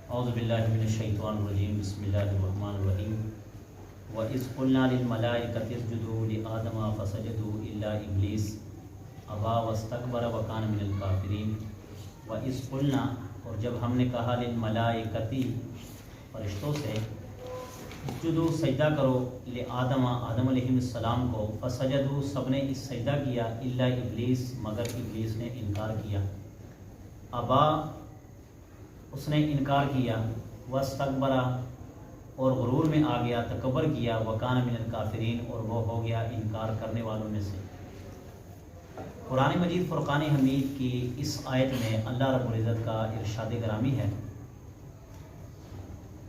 اعوذ باللہ من الشیطان الرجیم بسم اللہ الرحمن الرحیم وَإِذْ قُلْنَا لِلْمَلَائِكَةِ اسْجُدُوا لِآدَمَ فَسَجَدُوا إِلَّا إِبْلِيسَ أَبَىٰ وَاسْتَكْبَرَ وَكَانَ مِنَ الْكَافِرِينَ وَإِذْ قُلْنَا اور جب ہم نے کہا لِلْمَلَائِكَةِ فرشتوں سے اسجدوا سجدہ کرو لآدم آدم علیہ السلام کو فسجدوا سب نے اس سجدہ کیا الا ابلیس مگر ابلیس نے انکار کیا ابا اس نے انکار کیا واستکبر اور غرور میں آ گیا تکبر کیا وکان من الکافرین اور وہ ہو گیا انکار کرنے والوں میں سے۔ قرآن مجید فرقان حمید کی اس آیت میں اللہ رب العزت کا ارشاد گرامی ہے۔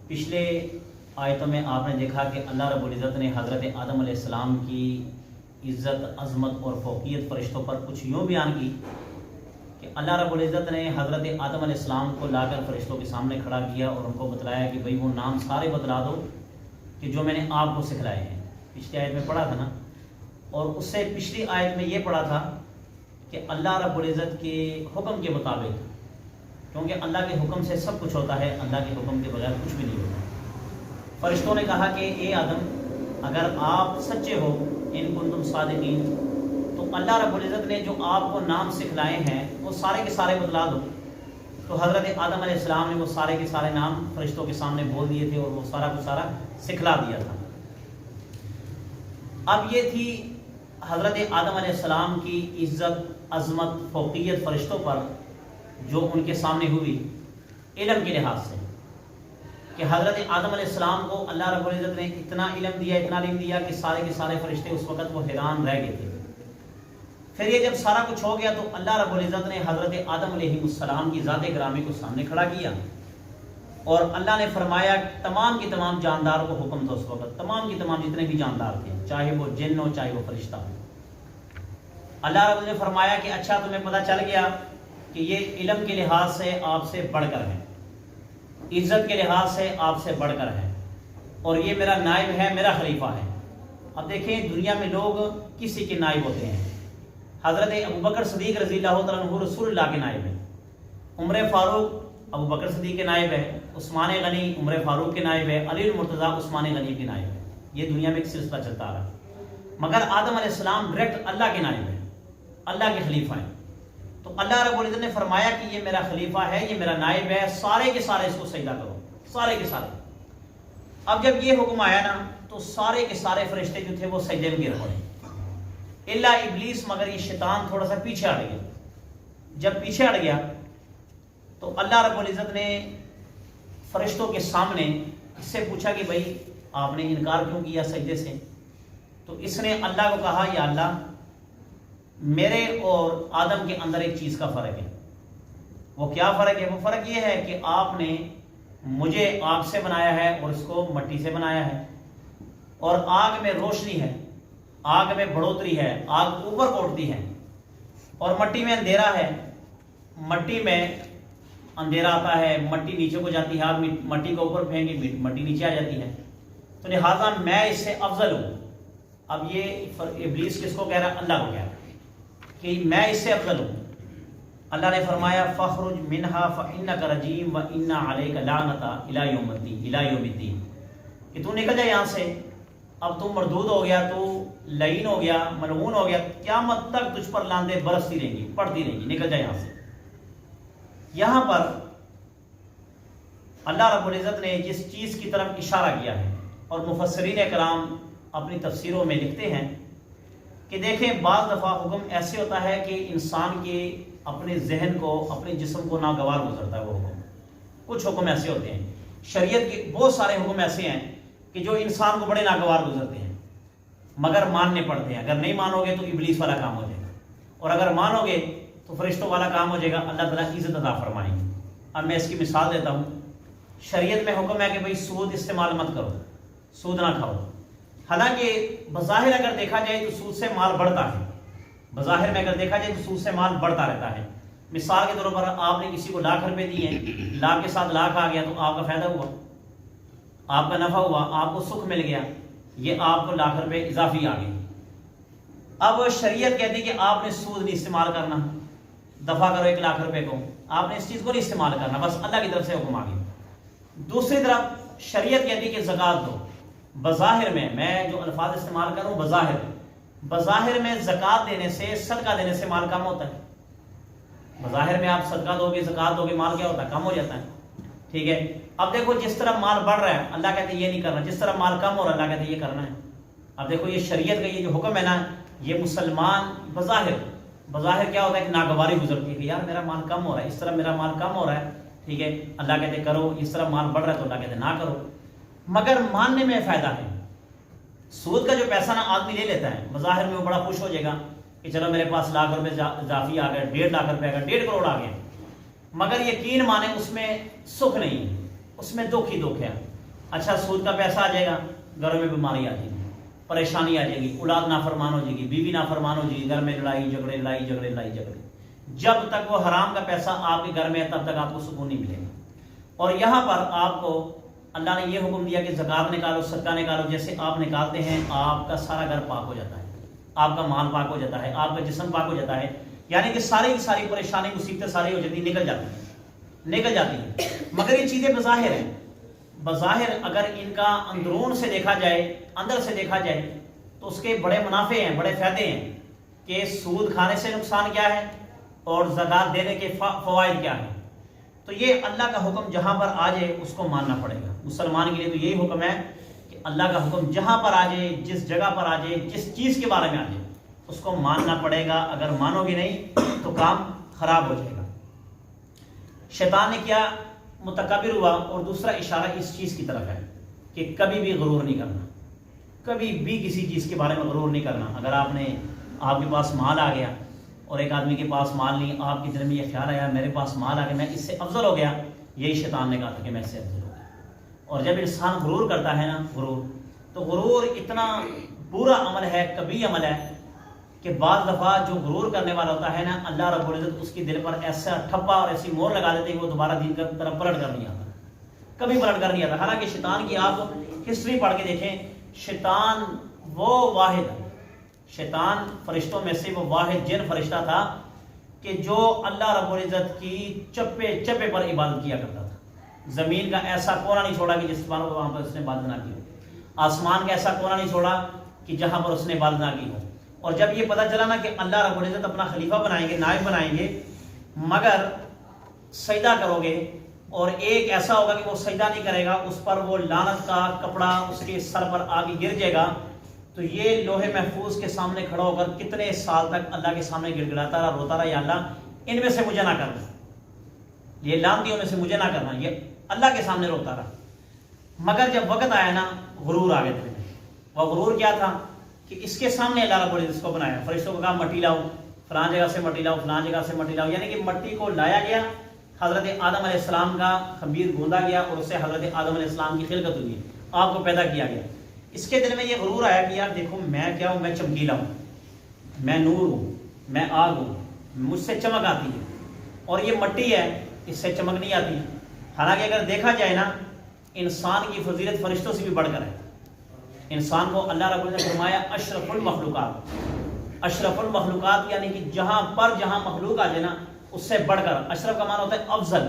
پچھلے آیتوں میں آپ نے دیکھا کہ اللہ رب العزت نے حضرت آدم علیہ السلام کی عزت عظمت اور فوقیت فرشتوں پر کچھ یوں بیان کی کہ اللہ رب العزت نے حضرت آدم علیہ السلام کو لا کر فرشتوں کے سامنے کھڑا کیا اور ان کو بتلایا کہ بھئی وہ نام سارے بتلا دو کہ جو میں نے آپ کو سکھلائے ہیں۔ پچھلی آیت میں پڑھا تھا نا، اور اس سے پچھلی آیت میں یہ پڑھا تھا کہ اللہ رب العزت کے حکم کے مطابق، کیونکہ اللہ کے حکم سے سب کچھ ہوتا ہے، اللہ کے حکم کے بغیر کچھ بھی نہیں ہوتا۔ فرشتوں نے کہا کہ اے آدم اگر آپ سچے ہو ان کنتم صادقین تو اللہ رب العزت نے جو آپ کو نام سکھلائے ہیں وہ سارے کے سارے بتلا دو۔ تو حضرت آدم علیہ السلام نے وہ سارے کے سارے نام فرشتوں کے سامنے بول دیے تھے اور وہ سارا کو سارا سکھلا دیا تھا۔ اب یہ تھی حضرت آدم علیہ السلام کی عزت عظمت فوقیت فرشتوں پر جو ان کے سامنے ہوئی علم کے لحاظ سے، کہ حضرت آدم علیہ السلام کو اللہ رب العزت نے اتنا علم دیا کہ سارے کے سارے فرشتے اس وقت وہ حیران رہ گئے تھے۔ پھر یہ جب سارا کچھ ہو گیا تو اللہ رب العزت نے حضرت آدم علیہ السلام کی ذات گرامی کو سامنے کھڑا کیا اور اللہ نے فرمایا تمام کی تمام جاندار کو حکم تھا اس وقت، تمام کی تمام جتنے بھی جاندار تھے، چاہے وہ جن ہو چاہے وہ فرشتہ ہو۔ اللہ رب نے فرمایا کہ اچھا تمہیں پتہ چل گیا کہ یہ علم کے لحاظ سے آپ سے بڑھ کر ہے، عزت کے لحاظ سے آپ سے بڑھ کر ہے، اور یہ میرا نائب ہے، میرا خلیفہ ہے۔ اب دیکھیں دنیا میں لوگ کسی کے نائب ہوتے ہیں۔ حضرت ابوبکر صدیق رضی اللہ تعالیٰ عنہ رسول اللہ کے نائب ہیں، عمر فاروق ابوبکر صدیق کے نائب ہے، عثمان غنی عمر فاروق کے نائب ہے، علی المرتضیٰ عثمان غنی کے نائب ہے۔ یہ دنیا میں ایک سلسلہ چلتا آ رہا ہے، مگر آدم علیہ السلام ڈائریکٹ اللہ کے نائب ہیں، اللہ کے خلیفہ ہیں۔ تو اللہ رب العزت نے فرمایا کہ یہ میرا خلیفہ ہے، یہ میرا نائب ہے، سارے کے سارے اس کو سجدہ کرو، سارے کے سارے۔ اب جب یہ حکم آیا نا تو سارے کے سارے فرشتے جو تھے وہ سجدے میں گر پڑے الا ابلیس، مگر یہ شیطان تھوڑا سا پیچھے ہٹ گیا۔ جب پیچھے ہٹ گیا تو اللہ رب العزت نے فرشتوں کے سامنے اس سے پوچھا کہ بھائی آپ نے انکار کیوں کیا سجدے سے؟ تو اس نے اللہ کو کہا یا اللہ میرے اور آدم کے اندر ایک چیز کا فرق ہے۔ وہ کیا فرق ہے؟ وہ فرق یہ ہے کہ آپ نے مجھے آگ سے بنایا ہے اور اس کو مٹی سے بنایا ہے، اور آگ میں روشنی ہے، آگ میں بڑھوتری ہے، آگ اوپر کو اٹھتی ہے، اور مٹی میں اندھیرا ہے، مٹی میں اندھیرا آتا ہے، مٹی نیچے کو جاتی ہے، آگ مٹی کو اوپر پھینکے مٹی نیچے آ جاتی ہے، تو لہٰذا میں اس سے افضل ہوں۔ اب یہ ابلیس کس کو کہہ رہا ہے؟ اللہ کو کہہ رہا ہے کہ میں اس سے افضل ہوں۔ اللہ نے فرمایا فَخْرُجْ مِنْهَا فَإِنَّكَ رَجِيمٌ وَإِنَّ عَلَيْكَ لَعْنَةً إِلَىٰ يَوْمِ الدِّينِ، کہ تو نکل جائے یہاں سے، اب تو مردود ہو گیا، تو لعین ہو گیا، ملعون ہو گیا، قیامت تک تجھ پر لعنتیں برستی رہیں گی، پڑتی رہیں گی، نکل جائے یہاں سے۔ یہاں پر اللہ رب العزت نے جس چیز کی طرف اشارہ کیا ہے، اور مفسرین کرام اپنی تفسیروں میں لکھتے ہیں کہ دیکھیں بعض دفعہ حکم ایسے ہوتا ہے کہ انسان کے اپنے ذہن کو اپنے جسم کو ناگوار گزرتا ہے وہ حکم۔ کچھ حکم ایسے ہوتے ہیں، شریعت کے بہت سارے حکم ایسے ہیں کہ جو انسان کو بڑے ناگوار گزرتے ہیں مگر ماننے پڑتے ہیں۔ اگر نہیں مانو گے تو ابلیس والا کام ہو جائے گا، اور اگر مانو گے تو فرشتوں والا کام ہو جائے گا، اللہ تعالیٰ عزت عطا فرمائیں گے۔ اب میں اس کی مثال دیتا ہوں۔ شریعت میں حکم ہے کہ بھئی سود استعمال مت کرو، سود نہ کھاؤ۔ حالانکہ بظاہر اگر دیکھا جائے تو سود سے مال بڑھتا ہے، بظاہر میں اگر دیکھا جائے تو سود سے مال بڑھتا رہتا ہے۔ مثال کے طور پر آپ نے کسی کو ₹1,00,000 دیے ہیں، لاکھ کے ساتھ لاکھ آ گیا تو آپ کا فائدہ ہوا، آپ کا نفع ہوا، آپ کو سکھ مل گیا، یہ آپ کو ₹1,00,000 اضافی آ گئے۔ اب شریعت کہتی کہ آپ نے سود نہیں استعمال کرنا، دفع کرو ₹1,00,000 کو، آپ نے اس چیز کو نہیں استعمال کرنا، بس اللہ کی طرف سے حکم آ گیا۔ دوسری طرف شریعت کہتی کہ زکوٰۃ دو. بظاہر میں جو الفاظ استعمال کروں بظاہر میں زکوٰۃ دینے سے صدقہ دینے سے مال کم ہوتا ہے. بظاہر میں آپ صدقہ دو گے زکوٰۃ دو گے مال کیا ہوتا ہے؟ کم ہو جاتا ہے. ٹھیک ہے. اب دیکھو جس طرح مال بڑھ رہا ہے اللہ کہتے ہیں یہ نہیں کرنا، جس طرح مال کم ہو رہا ہے اللہ کہتے ہیں یہ کرنا ہے. اب دیکھو یہ شریعت کا یہ جو حکم ہے نا، یہ مسلمان بظاہر کیا ہوتا ہے کہ ناگواری گزرتی ہے کہ یار میرا مال کم ہو رہا ہے، اس طرح میرا مال کم ہو رہا ہے. ٹھیک ہے. اللہ کہتے ہیں کرو، اس طرح مال بڑھ رہا ہے تو اللہ کہتے ہیں نہ کرو. مگر ماننے میں فائدہ ہے. سود کا جو پیسہ نا آدمی لے لیتا ہے بظاہر میں وہ بڑا خوش ہو جائے گا کہ چلو میرے پاس لاکھ روپے اضافی آ گئے، 1.5 لاکھ روپے آ گئے، 1.5 کروڑ آ گئے. مگر یقین مانے اس میں سکھ نہیں ہے، اس میں دکھ ہی دکھ ہے. اچھا سود کا پیسہ آ جائے گا، گھروں میں بیماری آ جائے گی، پریشانی آ جائے گی، اولاد نافرمان ہو جائے گی، بیوی نافرمان ہو جائے گی، گھر میں لڑائی جھگڑے. جب تک وہ حرام کا پیسہ آپ کے گھر میں ہے تب تک آپ کو سکون نہیں ملے گا. اور یہاں پر آپ کو اللہ نے یہ حکم دیا کہ زکوٰۃ نکالو، صدقہ نکالو. جیسے آپ نکالتے ہیں آپ کا سارا گھر پاک ہو جاتا ہے، آپ کا مال پاک ہو جاتا ہے، آپ کا جسم پاک ہو جاتا ہے. یعنی کہ ساری کی ساری پریشانی مصیبتیں ساری ہو جاتی نکل جاتی ہیں. مگر یہ چیزیں بظاہر ہیں. بظاہر اگر ان کا اندرون سے دیکھا جائے، اندر سے دیکھا جائے تو اس کے بڑے منافع ہیں، بڑے فائدے ہیں. کہ سود کھانے سے نقصان کیا ہے اور زکوٰۃ دینے کے فوائد کیا ہیں. تو یہ اللہ کا حکم جہاں پر آ جائے اس کو ماننا پڑے گا. مسلمان کے لیے تو یہی حکم ہے کہ اللہ کا حکم جہاں پر آ جائے، جس جگہ پر آ جائے، جس چیز کے بارے میں آ جائے اس کو ماننا پڑے گا. اگر مانو گے نہیں تو کام خراب ہو جائے گا. شیطان نے کیا متکبر ہوا. اور دوسرا اشارہ اس چیز کی طرف ہے کہ کبھی بھی غرور نہیں کرنا، کبھی بھی کسی چیز کے بارے میں غرور نہیں کرنا. اگر آپ کے پاس مال آ گیا اور ایک آدمی کے پاس مال نہیں، آپ کے دل میں یہ خیال آیا میرے پاس مال آ گیا میں اس سے افضل ہو گیا، یہی شیطان نے کہا تھا کہ میں اس سے افضل ہو گیا. اور جب انسان غرور کرتا ہے نا، تو غرور اتنا برا عمل ہے، کبھی عمل ہے کہ بعض دفعہ جو غرور کرنے والا ہوتا ہے نا، اللہ رب العزت اس کے دل پر ایسا ٹھپا اور ایسی مور لگا دیتے ہیں کہ وہ دوبارہ دین کی طرف پلٹ کر نہیں آتا، کبھی پلٹ کر نہیں آتا. حالانکہ شیطان کی آپ ہسٹری پڑھ کے دیکھیں، شیطان وہ واحد، شیطان فرشتوں میں سے وہ واحد جن فرشتہ تھا کہ جو اللہ رب العزت کی چپے پر عبادت کیا کرتا تھا. زمین کا ایسا کونا نہیں چھوڑا کہ جس پر وہاں پر اس نے عبادت نہ کی ہو، آسمان کا ایسا کونا نہیں چھوڑا کہ جہاں پر اس نے عبادت نہ کی ہو. اور جب یہ پتہ چلا نا کہ اللہ رب العزت اپنا خلیفہ بنائیں گے، نائب بنائیں گے، مگر سجدہ کرو گے اور ایک ایسا ہوگا کہ وہ سجدہ نہیں کرے گا، اس پر وہ لعنت کا کپڑا اس کے سر پر آگے گر جائے گا، تو یہ لوہے محفوظ کے سامنے کھڑا ہو کر کتنے سال تک اللہ کے سامنے گڑ گڑاتا رہا، روتا رہا، یا اللہ ان میں سے مجھے نہ کرنا، یہ لعنتیوں میں سے مجھے نہ کرنا، یہ اللہ کے سامنے روتا رہا. مگر جب وقت آیا نا، غرور آ گئے تھے. وہ غرور کیا تھا کہ اس کے سامنے اللہ رب العزت کو بنایا، فرشتوں کو کہا مٹی لاؤ، فلاں جگہ سے مٹی لاؤ، فلاں جگہ سے مٹی لاؤ. یعنی کہ مٹی کو لایا گیا، حضرت آدم علیہ السلام کا خمیر گوندا گیا اور اس سے حضرت آدم علیہ السلام کی خلقت ہوئی، آپ کو پیدا کیا گیا. اس کے دل میں یہ غرور آیا کہ یار دیکھو میں کیا ہوں، میں چمکیلا ہوں، میں نور ہوں، میں آگ ہوں، مجھ سے چمک آتی ہے، اور یہ مٹی ہے اس سے چمک نہیں آتی. حالانکہ اگر دیکھا جائے نا، انسان کی فضیلت فرشتوں سے بھی بڑھ کر ہے. انسان کو اللہ رب العزت نے فرمایا اشرف المخلوقات. اشرف المخلوقات یعنی کہ جہاں مخلوق آ جائے نا اس سے بڑھ کر. اشرف کا معنی ہوتا ہے افضل.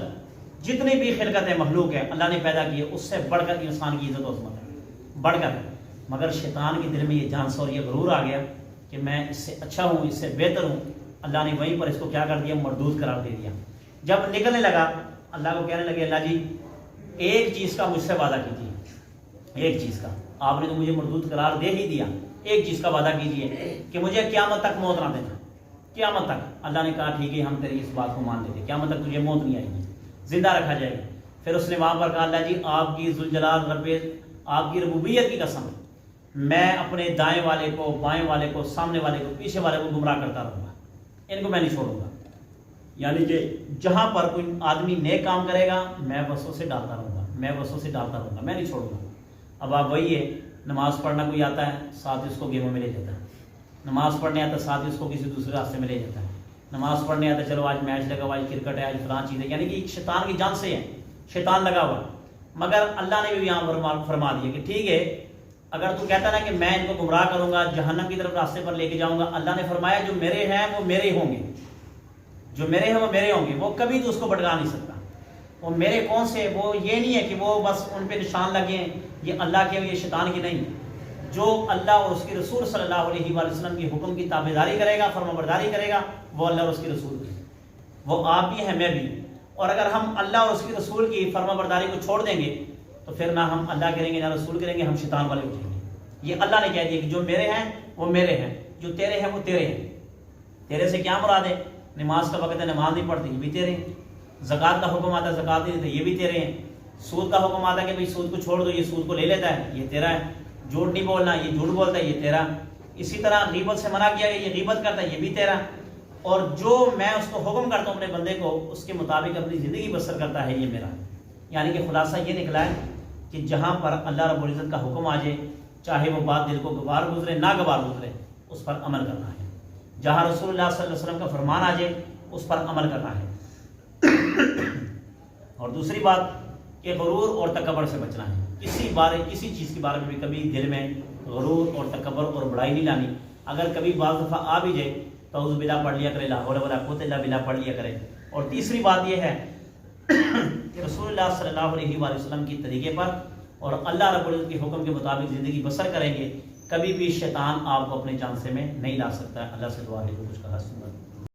جتنی بھی خلقت ہے، مخلوق ہے، اللہ نے پیدا کی ہے، اس سے بڑھ کر انسان کی عزت و عظمت ہے، بڑھ کر. مگر شیطان کے دل میں یہ جانس اور یہ غرور آ گیا کہ میں اس سے اچھا ہوں، اس سے بہتر ہوں. اللہ نے وہیں پر اس کو کیا کر دیا، مردود قرار دے دیا. جب نکلنے لگا اللہ کو کہنے لگے اللہ جی ایک چیز کا مجھ سے وعدہ کیجیے، ایک چیز کا، آپ نے تو مجھے مردود قرار دے ہی دیا، ایک چیز کا وعدہ کیجیے کہ مجھے قیامت تک موت نہ دینا، قیامت تک. اللہ نے کہا ٹھیک ہے ہم تیری اس بات کو مان لیتے، قیامت تک تجھے موت نہیں آئے گی، زندہ رکھا جائے گا. پھر اس نے وہاں پر کہا اللہ جی آپ کی ذوالجلال رب، آپ کی ربوبیت کی قسم، میں اپنے دائیں والے کو، بائیں والے کو، سامنے والے کو، پیچھے والے کو گمراہ کرتا رہوں گا، ان کو میں نہیں چھوڑوں گا. یعنی کہ جہاں پر کوئی آدمی نیک کام کرے گا میں بسوں سے ڈالتا رہوں گا، میں بسوں سے ڈالتا رہوں گا، میں نہیں چھوڑوں گا. اب آپ وہی ہے، نماز پڑھنا کوئی آتا ہے ساتھ اس کو گیموں میں لے جاتا ہے، نماز پڑھنے آتا ہے ساتھ اس کو کسی دوسرے راستے میں لے جاتا ہے، نماز پڑھنے آتا ہے چلو آج میچ لگا ہوا، آج کرکٹ ہے، آج فلاں چیز ہے. یعنی کہ شیطان کی جان سے ہے، شیطان لگا ہوا. مگر اللہ نے بھی یہاں فرما دیا کہ ٹھیک ہے اگر تو کہتا نا کہ میں ان کو گمراہ کروں گا، جہنم کی طرف راستے پر لے کے جاؤں گا، اللہ نے فرمایا جو میرے ہیں وہ میرے ہوں گے، جو میرے ہیں وہ میرے ہوں گے، وہ کبھی تو اس کو بھٹکا نہیں سکتا. وہ میرے کون سے، وہ یہ نہیں ہے کہ وہ بس ان پہ نشان لگے ہیں یہ اللہ کے یہ شیطان کی، نہیں. جو اللہ اور اس کے رسول صلی اللہ علیہ وآلہ وسلم کی حکم کی تابعداری کرے گا، فرما برداری کرے گا، وہ اللہ اور اس کے رسول کی، وہ آپ بھی ہیں میں بھی. اور اگر ہم اللہ اور اس کے رسول کی فرما برداری کو چھوڑ دیں گے تو پھر نہ ہم اللہ کریں گے نہ رسول کریں گے، ہم شیطان والے اٹھیں گے. یہ اللہ نے کہہ دیا کہ جو میرے ہیں وہ میرے ہیں، جو تیرے ہیں وہ تیرے ہیں. تیرے سے کیا مراد ہے؟ نماز کا وقت ہے نماز نہیں پڑھتے، یہ بھی تیرے ہیں. زکوٰۃ کا حکم آتا ہے زکوٰۃ نہیں دیتے، یہ بھی تیرے ہیں. سود کا حکم آتا ہے کہ بھئی سود کو چھوڑ دو، یہ سود کو لے لیتا ہے، یہ تیرا ہے. جھوٹ نہیں بولنا، یہ جھوٹ بولتا ہے، یہ تیرا. اسی طرح غیبت سے منع کیا گیا، یہ غیبت کرتا ہے، یہ بھی تیرا. اور جو میں اس کو حکم کرتا ہوں اپنے بندے کو اس کے مطابق اپنی زندگی بسر کرتا ہے، یہ میرا. یعنی کہ خلاصہ یہ نکلا ہے کہ جہاں پر اللہ رب العزت کا حکم آ جائے، چاہے وہ بات دل کو گوار گزرے نہ گوار گزرے، اس پر عمل کرنا ہے. جہاں رسول اللہ صلی اللہ علیہ وسلم کا فرمان آ جائے اس پر عمل کرنا ہے. اور دوسری بات کہ غرور اور تکبر سے بچنا ہے. کسی چیز کے بارے میں بھی کبھی دل میں غرور اور تکبر اور بڑائی نہیں لانی. اگر کبھی بعض دفعہ آ بھی جائے تو اعوذ باللہ پڑھ لیا کرے، لا حول ولا قوت الا باللہ پڑھ لیا کرے. اور تیسری بات یہ ہے کہ رسول اللہ صلی اللہ علیہ وآلہ وسلم کی طریقے پر اور اللہ رب العزت کے حکم کے مطابق زندگی بسر کریں گے، کبھی بھی شیطان آپ کو اپنے چانسے میں نہیں لا سکتا ہے. اللہ سے دعا ہے کہ کچھ کہا سنت